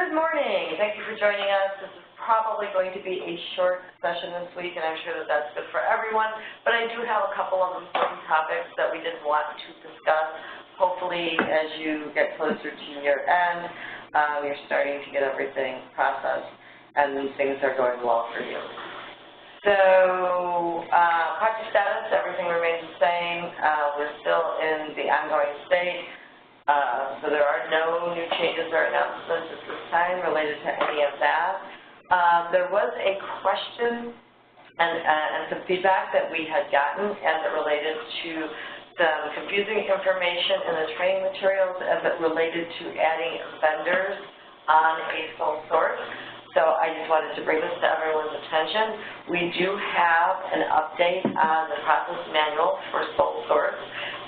Good morning. Thank you for joining us. This is probably going to be a short session this week, and I'm sure that that's good for everyone. But I do have a couple of important topics that we did want to discuss. Hopefully, as you get closer to year end, you're starting to get everything processed, and things are going well for you. So, project status, everything remains the same. We're still in the ongoing state. So there are no new changes or announcements at this time related to any of that. There was a question and some feedback that we had gotten as it related to some confusing information in the training materials as it related to adding vendors on a sole source. So I just wanted to bring this to everyone's attention. We do have an update on the process manual for sole source.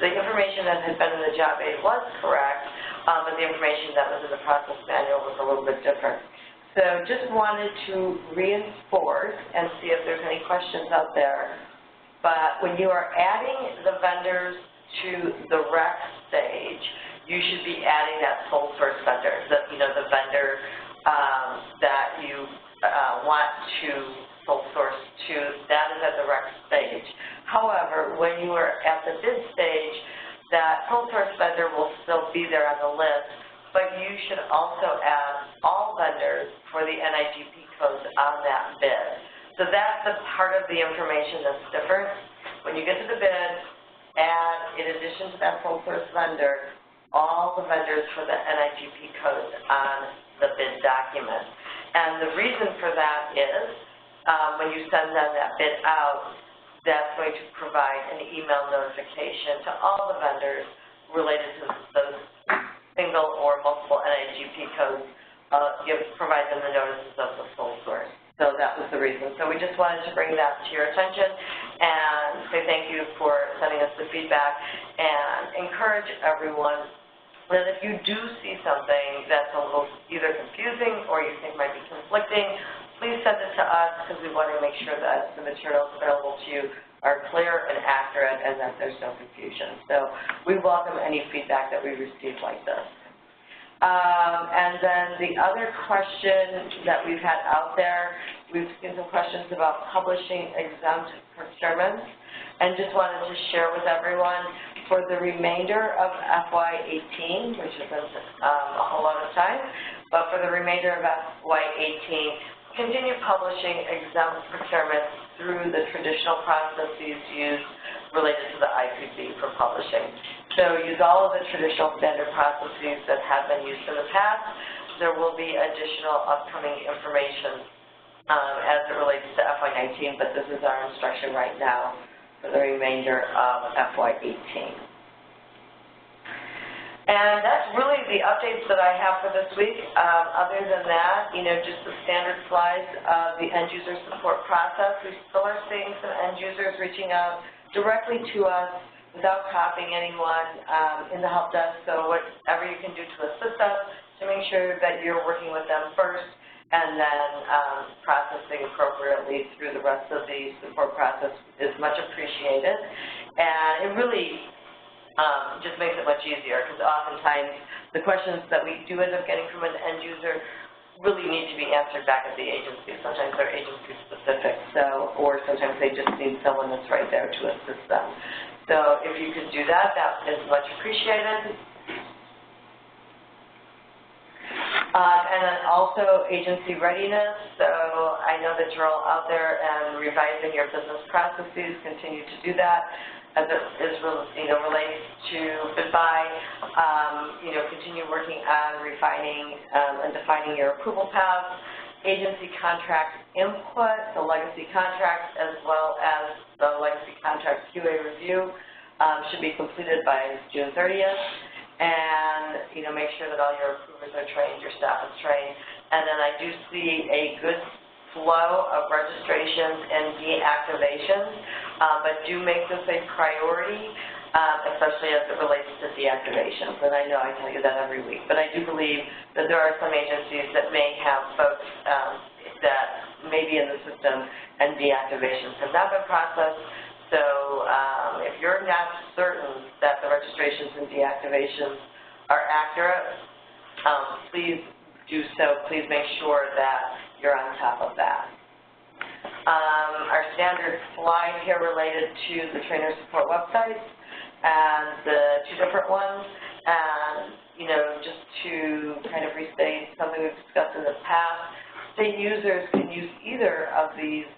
The information that had been in the job aid was correct, but the information that was in the process manual was a little bit different. So just wanted to reinforce and see if there's any questions out there. But when you are adding the vendors to the rec stage, you should be adding that sole source vendor, the vendor that you want to sole source to. That is at the rec stage. However, when you are at the bid stage, that sole source vendor will still be there on the list, but you should also add all vendors for the NIGP codes on that bid. So that's the part of the information that's different. When you get to the bid, add, in addition to that sole source vendor, all the vendors for the NIGP codes on the bid document. And the reason for that is when you send them that bid out, that's going to provide an email notification to all the vendors related to those single or multiple NIGP codes, provide them the notices of the sole source. So that was the reason. So we just wanted to bring that to your attention and say thank you for sending us the feedback and encourage everyone that if you do see something that's a little either confusing or you think might be conflicting, please send it to us because we want to make sure that the materials available to you are clear and accurate and that there's no confusion. So we welcome any feedback that we receive like this. And then the other question that we've had out there, we've seen some questions about publishing exempt procurements, and just wanted to share with everyone for the remainder of FY18, which isn't a whole lot of time, but for the remainder of FY18, continue publishing exempt procurements through the traditional processes used related to the IPB for publishing. So use all of the traditional standard processes that have been used in the past. There will be additional upcoming information as it relates to FY19, but this is our instruction right now for the remainder of FY18. And that's really the updates that I have for this week. Other than that, just the standard slides of the end user support process. We still are seeing some end users reaching out directly to us without copying anyone in the help desk. So whatever you can do to assist us to make sure that you're working with them first and then processing appropriately through the rest of the support process is much appreciated. And it really just makes it much easier because oftentimes the questions that we do end up getting from an end user really need to be answered back at the agency. Sometimes they're agency specific, or sometimes they just need someone that's right there to assist them. So if you could do that, that is much appreciated. And then also agency readiness. So I know that you're all out there and revising your business processes. Continue to do that. As it is, relates to BidBuy, continue working on refining and defining your approval paths, agency contract input, the legacy contracts, as well as the legacy contract QA review should be completed by June 30th. And, make sure that all your approvers are trained, your staff is trained. And then I do see a good flow of registrations and deactivations, but do make this a priority, especially as it relates to deactivations. And I know I tell you that every week, but I do believe that there are some agencies that may have folks that may be in the system and deactivations have not been processed. So if you're not certain that the registrations and deactivations are accurate, please do so, please make sure that you're on top of that. Our standard slide here related to the trainer support websites and the two different ones, and just to kind of restate something we've discussed in the past, state users can use either of these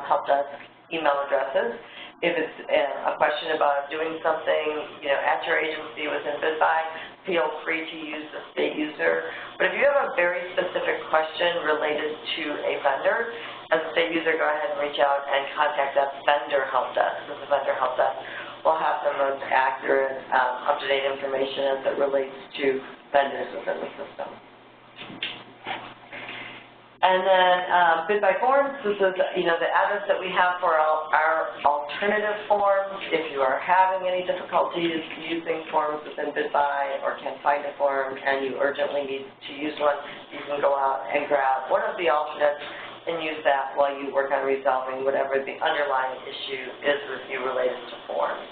help desk email addresses. If it's a question about doing something, at your agency within BidBuy, feel free to use the state user. But if you have a very specific question related to a vendor, as a state user, go ahead and reach out and contact that vendor help desk. Because the vendor help desk will have the most accurate, up-to-date information as it relates to vendors within the system. And then BidBuy forms, this is the address that we have for our alternative forms. If you are having any difficulties using forms within BidBuy or can't find a form and you urgently need to use one, you can go out and grab one of the alternates and use that while you work on resolving whatever the underlying issue is with you related to forms.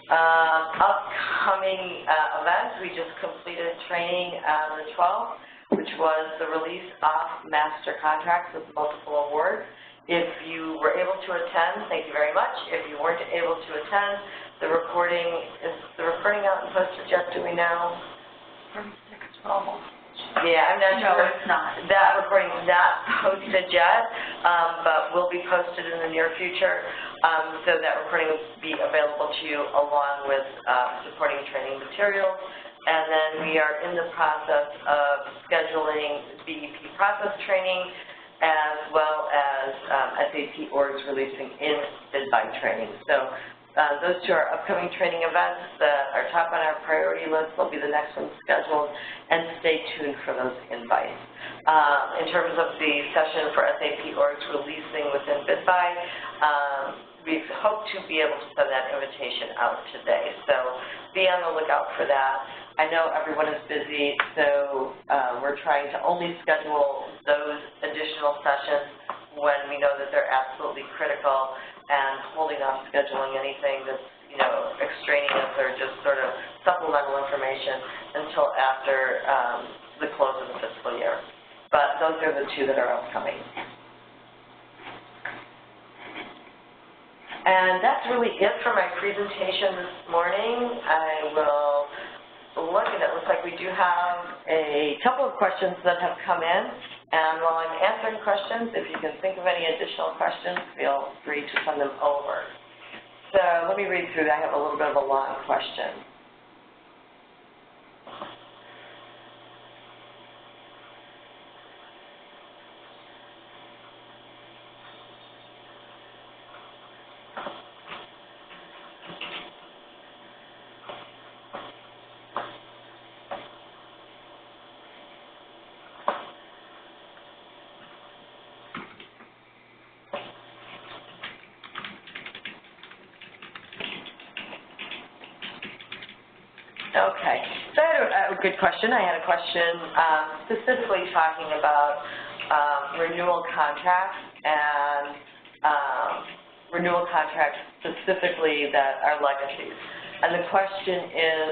Upcoming events, we just completed training on the 12th, which was the release of master contracts with multiple awards. If you were able to attend, thank you very much. If you weren't able to attend, is the recording out and posted yet, do we know? 36 almost. Yeah, I'm not sure. No, it's not. That recording is not posted yet, but will be posted in the near future. So that recording will be available to you along with supporting training materials. And then we are in the process of scheduling BEP process training as well as SAP orgs releasing in BidBuy training. So those two are upcoming training events that are top on our priority list. They'll be the next one scheduled, and stay tuned for those invites. In terms of the session for SAP orgs releasing within BidBuy, we hope to be able to send that invitation out today. So be on the lookout for that. I know everyone is busy, so we're trying to only schedule those additional sessions when we know that they're absolutely critical, and holding off scheduling anything that's, extraneous or just sort of supplemental information until after the close of the fiscal year. But those are the two that are upcoming. And that's really it for my presentation this morning. I will look, and it looks like we do have a couple of questions that have come in. And while I'm answering questions, if you can think of any additional questions, feel free to send them over. So let me read through. I have a little bit of a long question. Okay, so I had a good question. I had a question specifically talking about renewal contracts and renewal contracts specifically that are legacies. And the question is,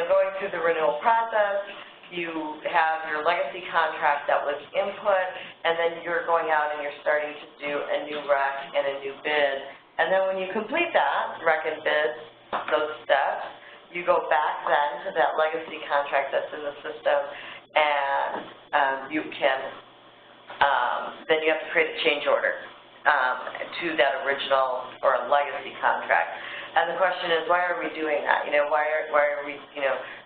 going through the renewal process, you have your legacy contract that was input, and then you're going out and you're starting to do a new rec and a new bid. And then when you complete that rec and bid, those steps, you go back then to that legacy contract that's in the system, and you can, then you have to create a change order to that original or a legacy contract. And the question is, why are we doing that? Why are we,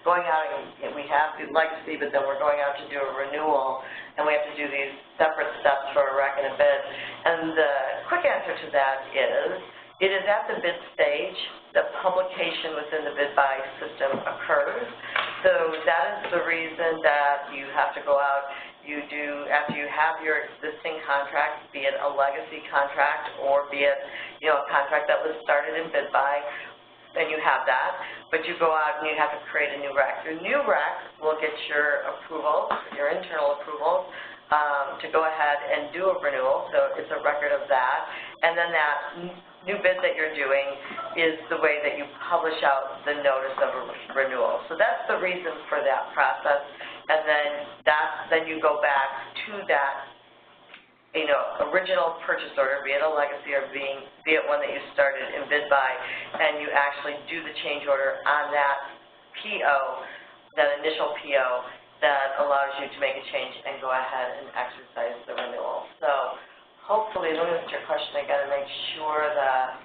going out and we have the legacy, but then we're going out to do a renewal, and we have to do these separate steps for a rec and a bid. And the quick answer to that is, it is at the bid stage that publication within the BidBuy system occurs. So that is the reason that you have to go out. You do, after you have your existing contract, be it a legacy contract or be it, a contract that was started in BidBuy, then you have that. But you go out and you have to create a new rec. Your new rec will get your approval, your internal approvals, to go ahead and do a renewal. So it's a record of that. And then that new bid that you're doing is the way that you publish out the notice of a renewal. So that's the reason for that process. and then you go back to that, original purchase order, be it a legacy or be it one that you started in BidBuy, and you actually do the change order on that PO, that initial PO, that allows you to make a change and go ahead and exercise the renewal. So hopefully, let me look at your question again and make sure that,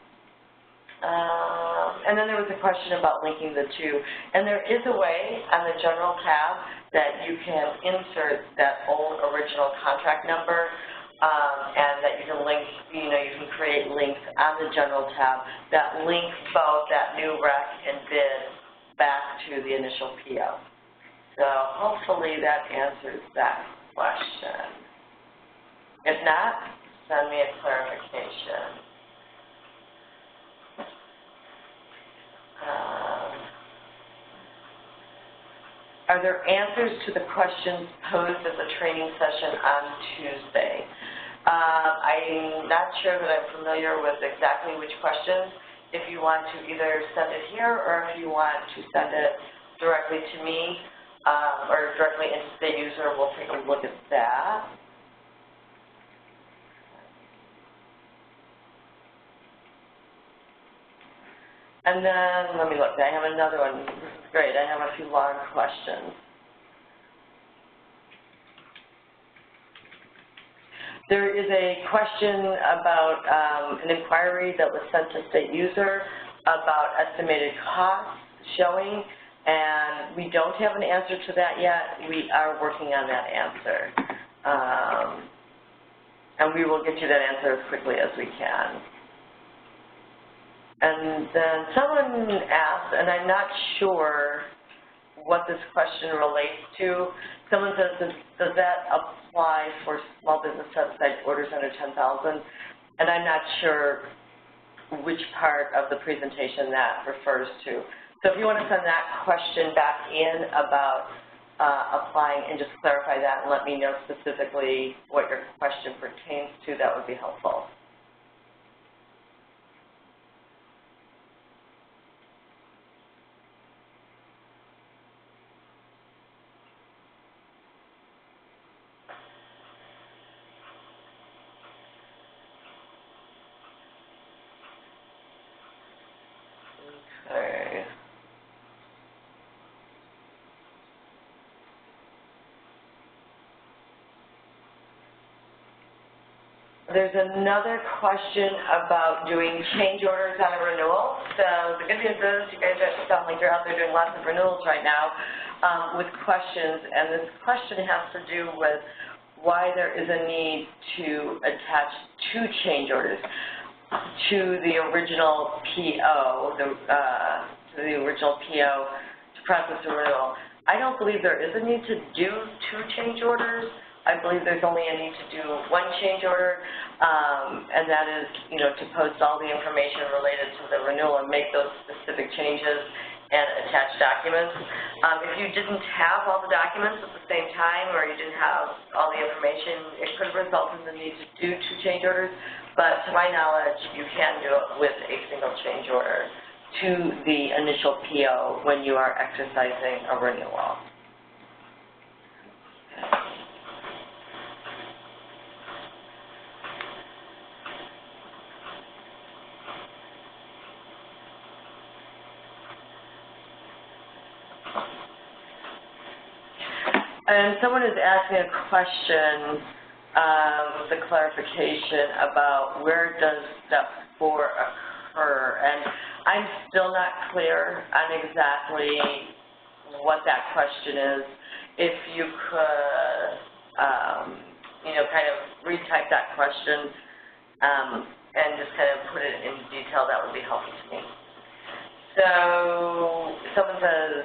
and then there was a question about linking the two. And there is a way on the general tab that you can insert that old original contract number, and that you can link, you can create links on the general tab that link both that new rec and bid back to the initial PO. So hopefully that answers that question. If not, send me a clarification. Are there answers to the questions posed at the training session on Tuesday? I'm not sure that I'm familiar with exactly which questions. If you want to either send it here or if you want to send it directly to me or directly into State User, we'll take a look at that. And then, let me look, I have another one. This is great. I have a few long questions. There is a question about an inquiry that was sent to State User about estimated costs showing, and we don't have an answer to that yet. We are working on that answer. And we will get you that answer as quickly as we can. And then someone asked, and I'm not sure what this question relates to. Someone says, does that apply for small business set-aside orders under $10,000? And I'm not sure which part of the presentation that refers to. So if you want to send that question back in about applying and just clarify that and let me know specifically what your question pertains to, that would be helpful. Okay. There's another question about doing change orders on a renewal. So the good news is you guys sound like you're out there doing lots of renewals right now with questions, and this question has to do with why there is a need to attach two change orders to the original PO, to process the renewal. I don't believe there is a need to do two change orders. I believe there's only a need to do one change order, and that is, to post all the information related to the renewal and make those specific changes and attach documents. If you didn't have all the documents at the same time, or you didn't have all the information, it could result in the need to do two change orders. But to my knowledge, you can do it with a single change order to the initial PO when you are exercising a renewal. And someone is asking a question with a clarification about where does step 4 occur, and I'm still not clear on exactly what that question is. If you could, kind of retype that question and just kind of put it in detail, that would be helpful to me. So someone says,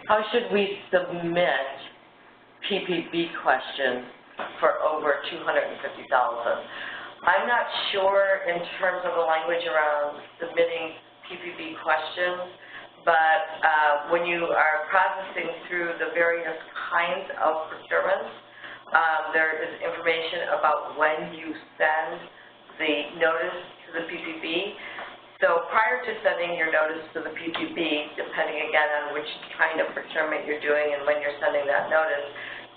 how should we submit PPB questions for over $250,000? I'm not sure in terms of the language around submitting PPB questions, but when you are processing through the various kinds of procurements, there is information about when you send the notice to the PPB, So prior to sending your notice to the PPB, depending again on which kind of procurement you're doing and when you're sending that notice,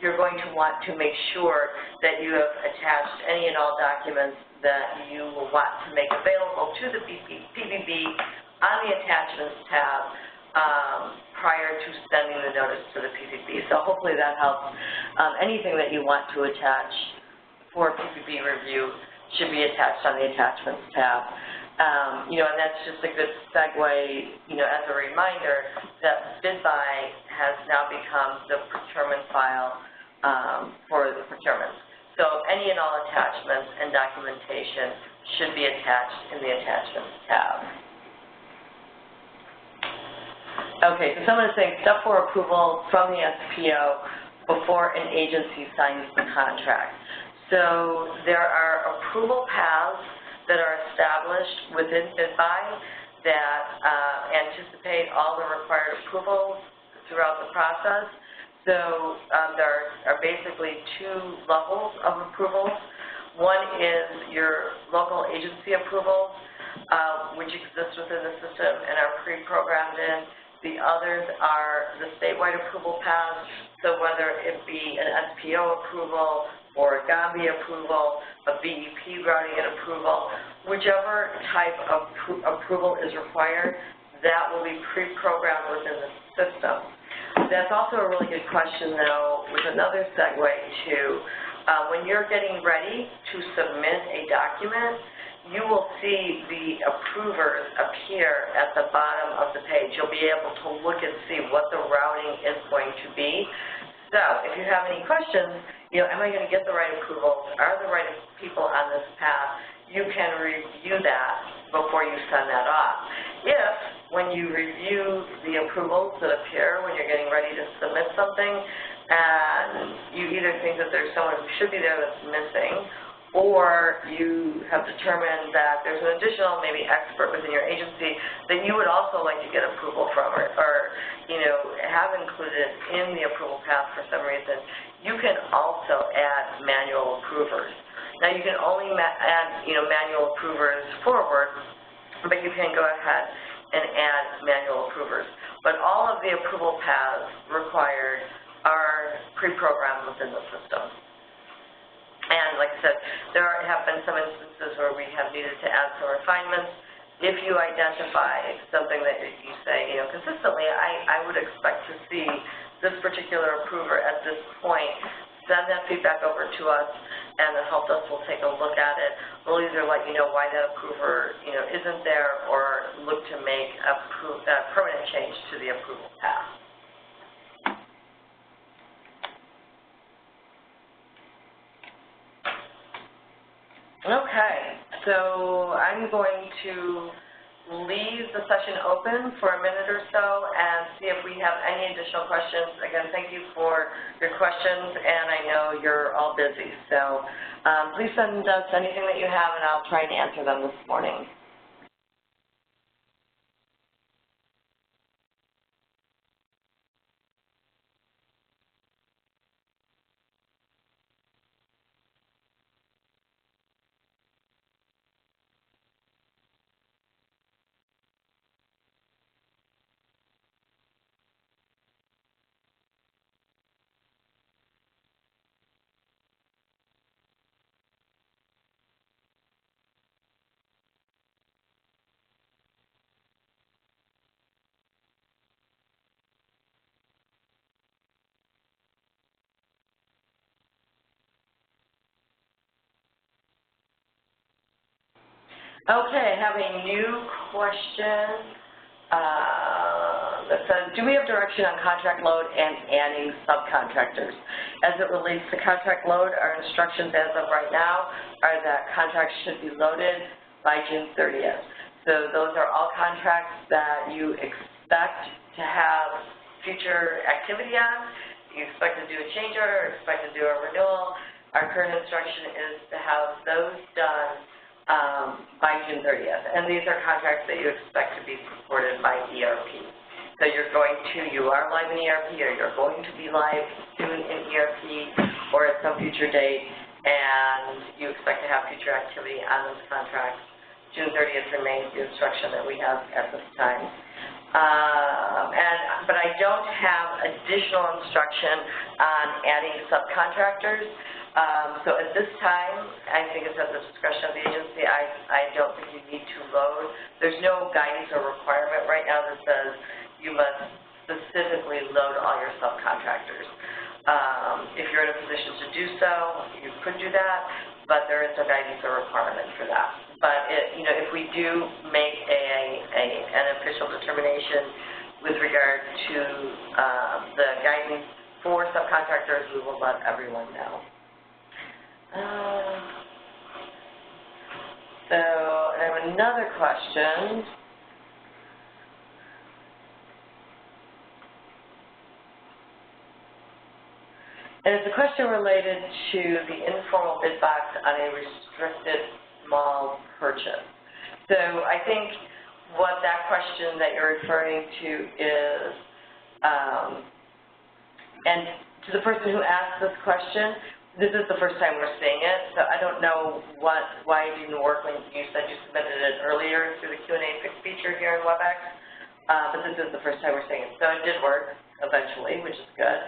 you're going to want to make sure that you have attached any and all documents that you will want to make available to the PPB on the Attachments tab prior to sending the notice to the PPB. So hopefully that helps. Anything that you want to attach for PPB review should be attached on the Attachments tab. And that's just a good segue, as a reminder that BidBuy has now become the procurement file for the procurements. So any and all attachments and documentation should be attached in the Attachments tab. Okay, so some of the things, step for approval from the SPO before an agency signs the contract. So there are approval paths that are established within BidBuy that anticipate all the required approvals throughout the process. So there are basically two levels of approvals. One is your local agency approvals, which exist within the system and are pre-programmed in. The others are the statewide approval paths, so whether it be an SPO approval or a GAMBI approval, a BEP routing and approval, whichever type of approval is required, that will be pre-programmed within the system. That's also a really good question, though, with another segue to when you're getting ready to submit a document, you will see the approvers appear at the bottom of the page. You'll be able to look and see what the routing is going to be. So if you have any questions, am I going to get the right approvals? Are the right people on this path? You can review that before you send that off. If, when you review the approvals that appear when you're getting ready to submit something, and you either think that there's someone who should be there that's missing, or you have determined that there's an additional maybe expert within your agency that you would also like to get approval from or have included in the approval path for some reason, you can also add manual approvers. Now you can only add manual approvers forward, but you can go ahead and add manual approvers. But all of the approval paths required are pre-programmed within the system. And like I said, there have been some instances where we have needed to add some refinements. If you identify something that you say, consistently, I would expect to see this particular approver at this point, send that feedback over to us, and the help desk will take a look at it. We'll either let you know why that approver, isn't there, or look to make a permanent change to the approval path. Okay, so I'm going to leave the session open for a minute or so and see if we have any additional questions. Again, thank you for your questions, and I know you're all busy. So please send us anything that you have, and I'll try and answer them this morning. Okay, I have a new question that says, do we have direction on contract load and adding subcontractors? As it relates to contract load, our instructions as of right now are that contracts should be loaded by June 30th. So those are all contracts that you expect to have future activity on. You expect to do a change order, expect to do a renewal. Our current instruction is to have those done by June 30th. And these are contracts that you expect to be supported by ERP. So you are live in ERP, or you're going to be live soon in ERP or at some future date, and you expect to have future activity on those contracts June 30th remains the instruction that we have at this time. But I don't have additional instruction on adding subcontractors. So at this time, I think it's at the discretion of the agency. I don't think you need to load. There's no guidance or requirement right now that says you must specifically load all your subcontractors. If you're in a position to do so, you could do that, but there is no guidance or requirement for that. But if we do make an official determination with regard to the guidance for subcontractors, we will let everyone know. So I have another question. And it's a question related to the informal bid box on a restricted small purchase. So I think what that question that you're referring to is, and to the person who asked this question, this is the first time we're seeing it, so I don't know why it didn't work when you said you submitted it earlier through the Q&A feature here in WebEx, but this is the first time we're seeing it. So it did work eventually, which is good.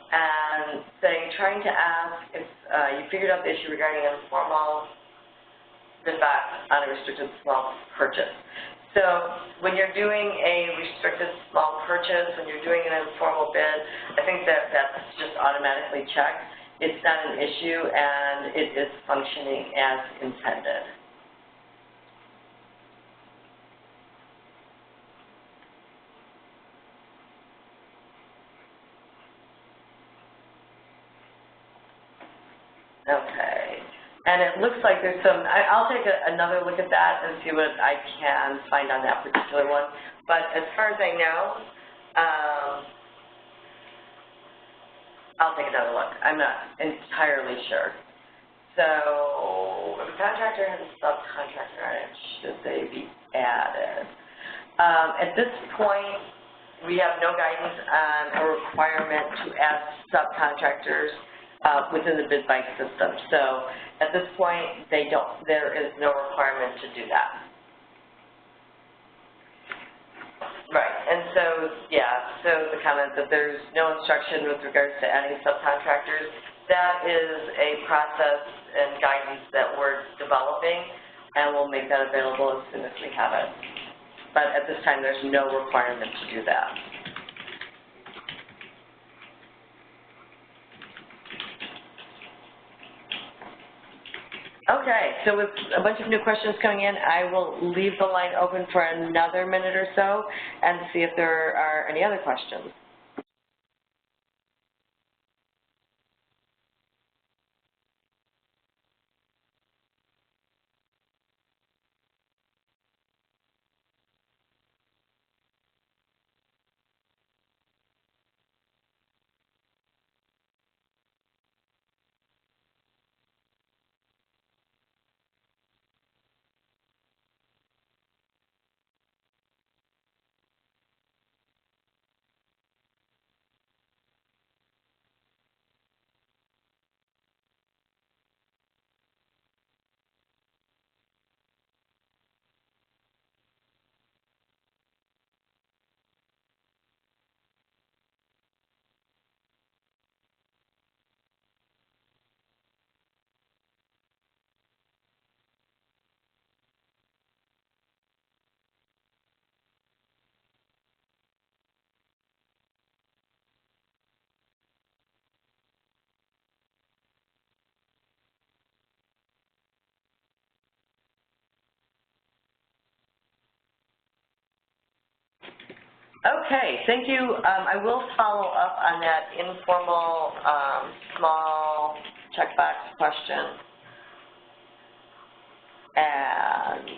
And trying to ask if you figured out the issue regarding an informal bid box on a restricted small purchase. So when you're doing a restricted small purchase, when you're doing an informal bid, I think that's just automatically checked. It's not an issue, and it is functioning as intended. Okay. And it looks like there's some, I'll take another look at that and see what I can find on that particular one. But as far as I know, I'll take another look. I'm not entirely sure. So if a contractor has a subcontractor on it, should they be added? At this point, we have no guidance on a requirement to add subcontractors within the BidBuy system. So at this point, there is no requirement to do that. Right, and so, yeah, so the comment that there's no instruction with regards to adding subcontractors, that is a process and guidance that we're developing, and we'll make that available as soon as we have it. But at this time, there's no requirement to do that. Okay, so with a bunch of new questions coming in, I will leave the line open for another minute or so and see if there are any other questions. Okay, thank you. I will follow up on that informal small checkbox question. And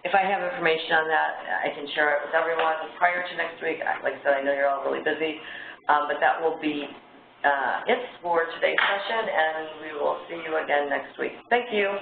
if I have information on that, I can share it with everyone prior to next week. Like I said, I know you're all really busy, but that will be it for today's session, and we will see you again next week. Thank you.